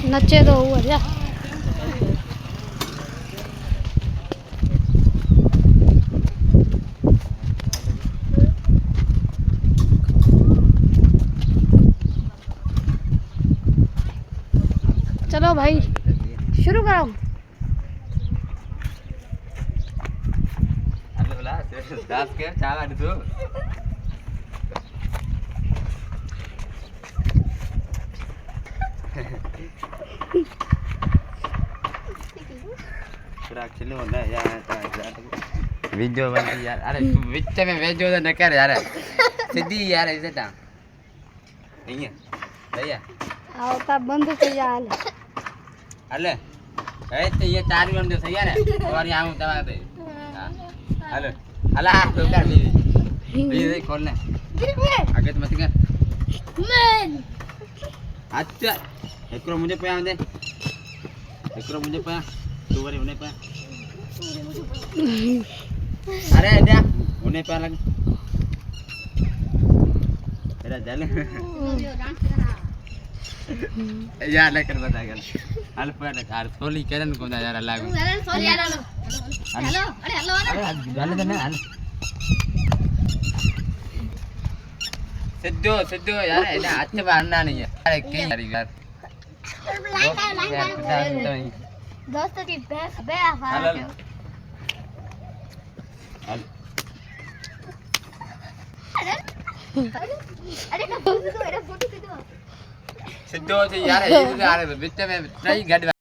नचे तो हुआ जा चलो भाई शुरू करो दास के चावा दो एक्चुअली होना है यार वीडियो बनती यार अरे बीच में वीडियो तो न कर यार सीधी यार ऐसे टाइम नहीं है भैया आओ तब बंद से यार हेलो ऐसे ये चार बंद सही है ना और यहां हूं दवा दे हेलो हला तो कर ली ये खोल ले आगे तो मत कर मैं अच्छा एकरो मुझे पे दे एकरो मुझे पे तू वाली उन्हें पे अरे दे उन्हें पे लग तेरा जल यार लेकर बता गया हल पर यार सोली करन को ना यार लागो सोली यार हेलो अरे हेलो अरे जाने दे ना सिद्धो यार है ना अच्छे बांधना नहीं है अरे कहीं यार दोस्तों की बे सिद्धो यार ये बीच में नहीं गड़